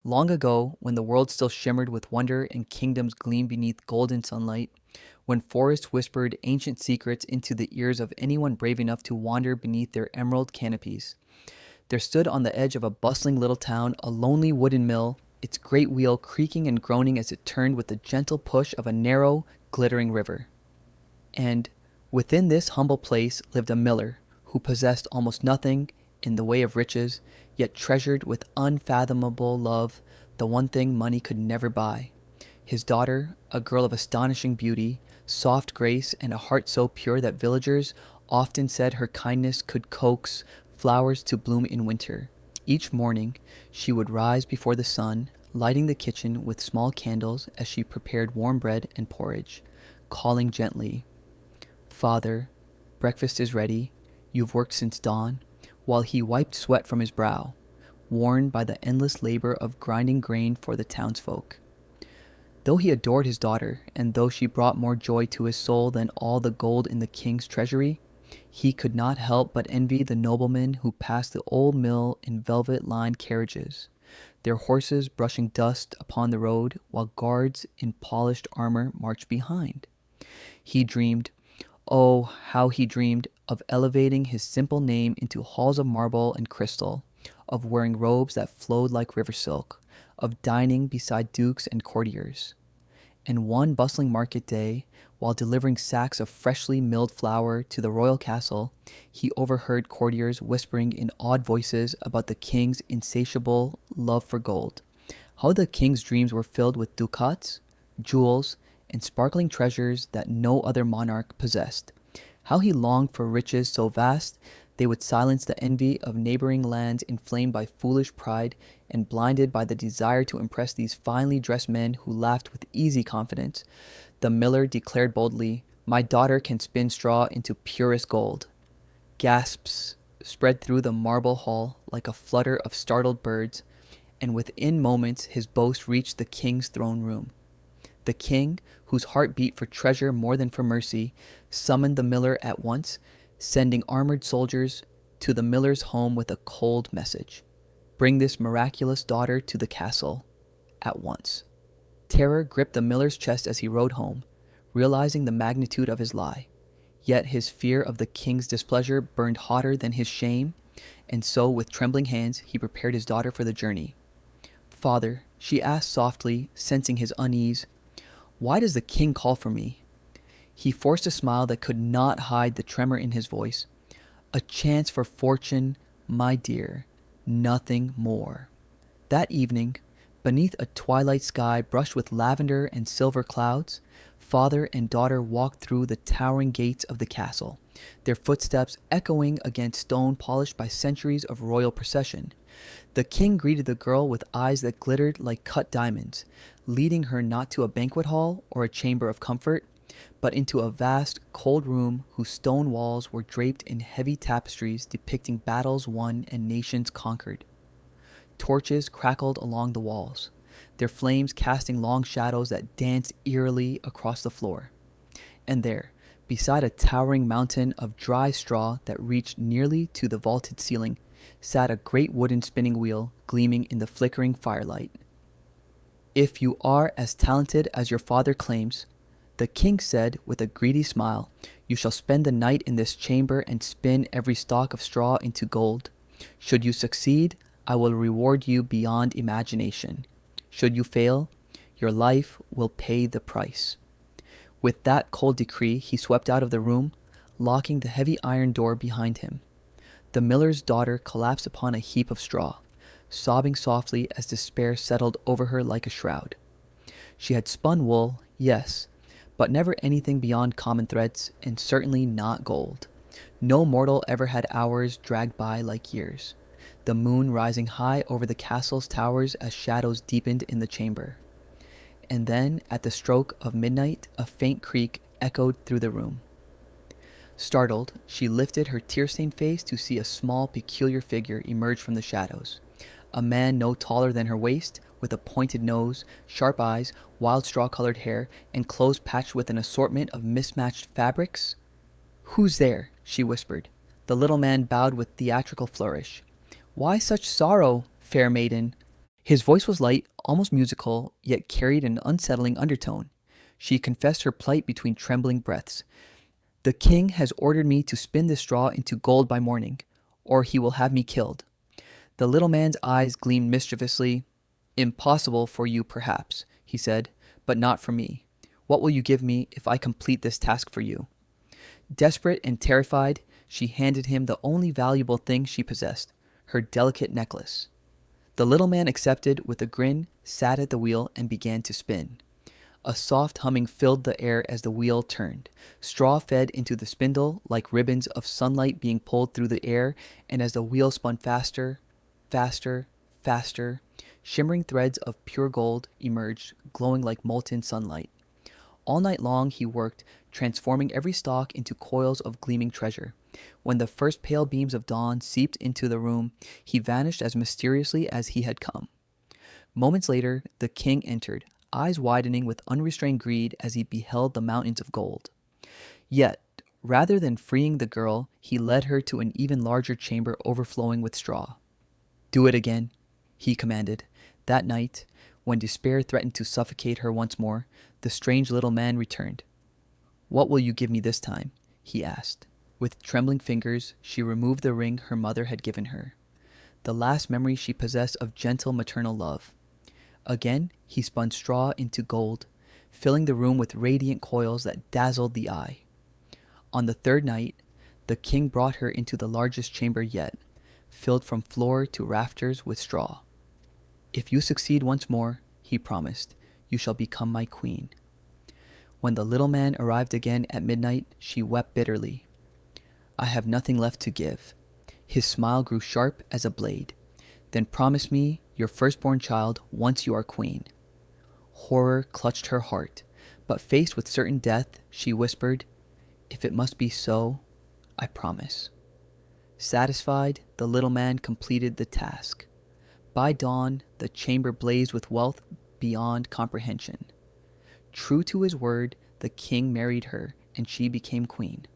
Long ago, when the world still shimmered with wonder and kingdoms gleamed beneath golden sunlight, when forests whispered ancient secrets into the ears of anyone brave enough to wander beneath their emerald canopies, there stood on the edge of a bustling little town a lonely wooden mill, its great wheel creaking and groaning as it turned with the gentle push of a narrow, glittering river. And within this humble place lived a miller who possessed almost nothing in the way of riches, yet treasured with unfathomable love the one thing money could never buy. His daughter, a girl of astonishing beauty, soft grace, and a heart so pure that villagers often said her kindness could coax flowers to bloom in winter. Each morning, she would rise before the sun, lighting the kitchen with small candles as she prepared warm bread and porridge, calling gently, "Father, breakfast is ready. You've worked since dawn," while he wiped sweat from his brow, worn by the endless labor of grinding grain for the townsfolk. Though he adored his daughter, and though she brought more joy to his soul than all the gold in the king's treasury, he could not help but envy the noblemen who passed the old mill in velvet-lined carriages, their horses brushing dust upon the road while guards in polished armor marched behind. He dreamed, oh, how he dreamed of elevating his simple name into halls of marble and crystal, of wearing robes that flowed like river silk, of dining beside dukes and courtiers. And one bustling market day, while delivering sacks of freshly milled flour to the royal castle, he overheard courtiers whispering in awed voices about the king's insatiable love for gold, how the king's dreams were filled with ducats, jewels, and sparkling treasures that no other monarch possessed, how he longed for riches so vast they would silence the envy of neighboring lands inflamed by foolish pride and blinded by the desire to impress these finely dressed men who laughed with easy confidence. The miller declared boldly, "My daughter can spin straw into purest gold." Gasps spread through the marble hall like a flutter of startled birds, and within moments his boast reached the king's throne room. The king, whose heart beat for treasure more than for mercy, summoned the miller at once, sending armored soldiers to the miller's home with a cold message. "Bring this miraculous daughter to the castle at once." Terror gripped the miller's chest as he rode home, realizing the magnitude of his lie. Yet his fear of the king's displeasure burned hotter than his shame, and so with trembling hands he prepared his daughter for the journey. "Father," she asked softly, sensing his unease, "why does the king call for me?" He forced a smile that could not hide the tremor in his voice. "A chance for fortune, my dear, nothing more." That evening, beneath a twilight sky brushed with lavender and silver clouds, father and daughter walked through the towering gates of the castle, their footsteps echoing against stone polished by centuries of royal procession. The king greeted the girl with eyes that glittered like cut diamonds, leading her not to a banquet hall or a chamber of comfort, but into a vast, cold room whose stone walls were draped in heavy tapestries depicting battles won and nations conquered. Torches crackled along the walls, their flames casting long shadows that danced eerily across the floor. And there, beside a towering mountain of dry straw that reached nearly to the vaulted ceiling, sat a great wooden spinning wheel gleaming in the flickering firelight. "If you are as talented as your father claims," the king said with a greedy smile, "you shall spend the night in this chamber and spin every stalk of straw into gold. Should you succeed, I will reward you beyond imagination. Should you fail, your life will pay the price." With that cold decree, he swept out of the room, locking the heavy iron door behind him. The miller's daughter collapsed upon a heap of straw, sobbing softly as despair settled over her like a shroud. She had spun wool, yes, but never anything beyond common threads, and certainly not gold. No mortal ever had hours dragged by like years, the moon rising high over the castle's towers as shadows deepened in the chamber. And then, at the stroke of midnight, a faint creak echoed through the room. Startled, she lifted her tear-stained face to see a small, peculiar figure emerge from the shadows. A man no taller than her waist, with a pointed nose, sharp eyes, wild straw-colored hair, and clothes patched with an assortment of mismatched fabrics. "Who's there?" she whispered. The little man bowed with theatrical flourish. "Why such sorrow, fair maiden?" His voice was light, almost musical, yet carried an unsettling undertone. She confessed her plight between trembling breaths. "The king has ordered me to spin this straw into gold by morning, or he will have me killed." The little man's eyes gleamed mischievously. "Impossible for you, perhaps," he said, "but not for me. What will you give me if I complete this task for you?" Desperate and terrified, she handed him the only valuable thing she possessed, her delicate necklace. The little man accepted with a grin, sat at the wheel, and began to spin. A soft humming filled the air as the wheel turned. Straw fed into the spindle like ribbons of sunlight being pulled through the air, and as the wheel spun faster, faster, faster, shimmering threads of pure gold emerged, glowing like molten sunlight. All night long he worked, transforming every stalk into coils of gleaming treasure. When the first pale beams of dawn seeped into the room, he vanished as mysteriously as he had come. Moments later, the king entered, eyes widening with unrestrained greed as he beheld the mountains of gold. Yet, rather than freeing the girl, he led her to an even larger chamber overflowing with straw. "Do it again," he commanded. That night, when despair threatened to suffocate her once more, the strange little man returned. "What will you give me this time?" he asked. With trembling fingers, she removed the ring her mother had given her, the last memory she possessed of gentle maternal love. Again, he spun straw into gold, filling the room with radiant coils that dazzled the eye. On the third night, the king brought her into the largest chamber yet, filled from floor to rafters with straw. "If you succeed once more," he promised, "you shall become my queen." When the little man arrived again at midnight, she wept bitterly. "I have nothing left to give." His smile grew sharp as a blade. "Then promise me your firstborn child once you are queen." Horror clutched her heart, but faced with certain death, she whispered, "If it must be so, I promise." Satisfied, the little man completed the task. By dawn, the chamber blazed with wealth beyond comprehension. True to his word, the king married her, and she became queen.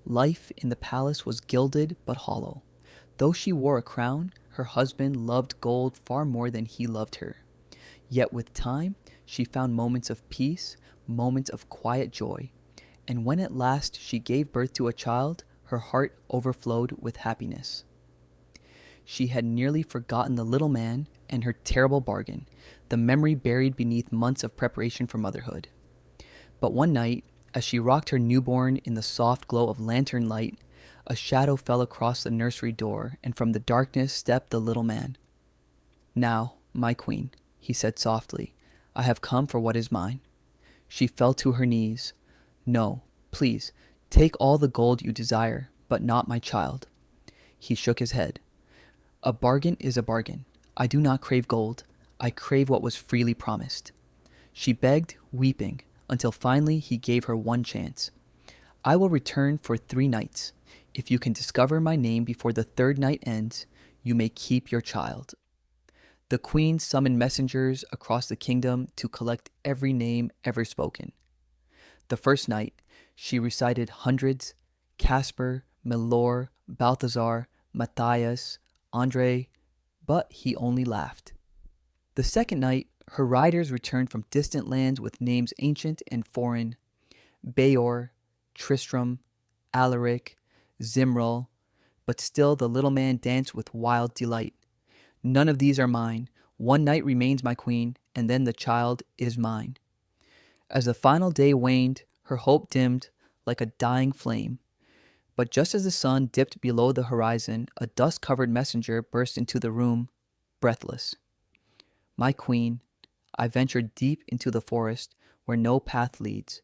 Life in the palace was gilded but hollow. Though she wore a crown, her husband loved gold far more than he loved her. Yet with time, she found moments of peace, moments of quiet joy. And when at last she gave birth to a child, her heart overflowed with happiness. She had nearly forgotten the little man and her terrible bargain, the memory buried beneath months of preparation for motherhood. But one night, as she rocked her newborn in the soft glow of lantern light, a shadow fell across the nursery door, and from the darkness stepped the little man. "Now, my queen," he said softly, "I have come for what is mine." She fell to her knees. "No, please, take all the gold you desire, but not my child." He shook his head. "A bargain is a bargain. I do not crave gold. I crave what was freely promised." She begged, weeping, until finally he gave her one chance. "I will return for 3 nights. If you can discover my name before the 3rd night ends, you may keep your child." The queen summoned messengers across the kingdom to collect every name ever spoken. The first night, she recited hundreds: Caspar, Milor, Balthazar, Matthias, Andre, but he only laughed. The second night, her riders returned from distant lands with names ancient and foreign: Beor, Tristram, Alaric, Zimral, but still the little man danced with wild delight. "None of these are mine. One night remains my queen, and then the child is mine." As the final day waned, her hope dimmed like a dying flame. But just as the sun dipped below the horizon, a dust-covered messenger burst into the room, breathless. "My queen, I ventured deep into the forest where no path leads.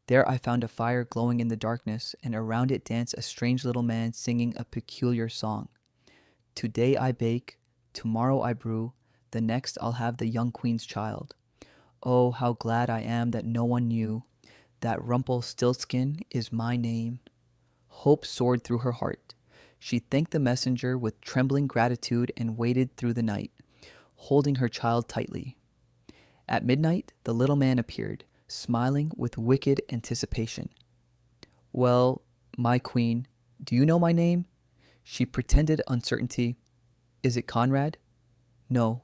There I found a fire glowing in the darkness, and around it danced a strange little man singing a peculiar song. Today I bake, tomorrow I brew, the next I'll have the young queen's child. Oh, how glad I am that no one knew that Rumpelstiltskin is my name." Hope soared through her heart. She thanked the messenger with trembling gratitude and waited through the night, holding her child tightly. At midnight, the little man appeared, smiling with wicked anticipation. "Well, my queen, do you know my name?" She pretended uncertainty. "Is it Conrad?" "No."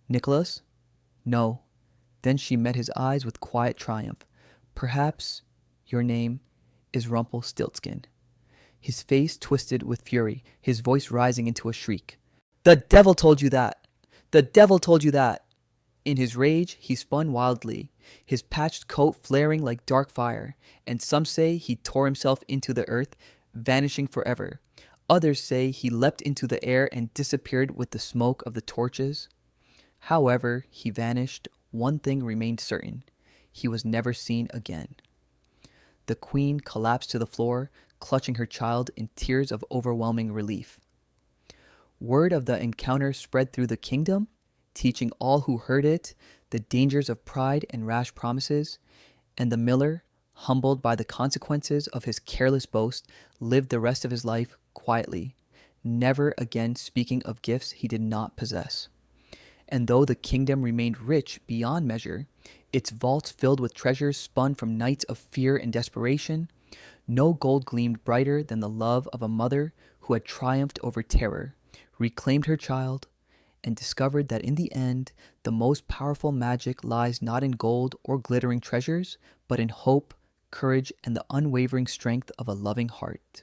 Nicholas? No. Then she met his eyes with quiet triumph. Perhaps your name is Rumpelstiltskin. His face twisted with fury, his voice rising into a shriek. The devil told you that! The devil told you that! In his rage, he spun wildly, his patched coat flaring like dark fire, and some say he tore himself into the earth, vanishing forever. Others say he leapt into the air and disappeared with the smoke of the torches. However he vanished, one thing remained certain. He was never seen again. The queen collapsed to the floor, clutching her child in tears of overwhelming relief. Word of the encounter spread through the kingdom, teaching all who heard it the dangers of pride and rash promises, and the miller, humbled by the consequences of his careless boast, lived the rest of his life quietly, never again speaking of gifts he did not possess. And though the kingdom remained rich beyond measure, its vaults filled with treasures spun from nights of fear and desperation, no gold gleamed brighter than the love of a mother who had triumphed over terror, reclaimed her child, and discovered that in the end, the most powerful magic lies not in gold or glittering treasures, but in hope, courage, and the unwavering strength of a loving heart.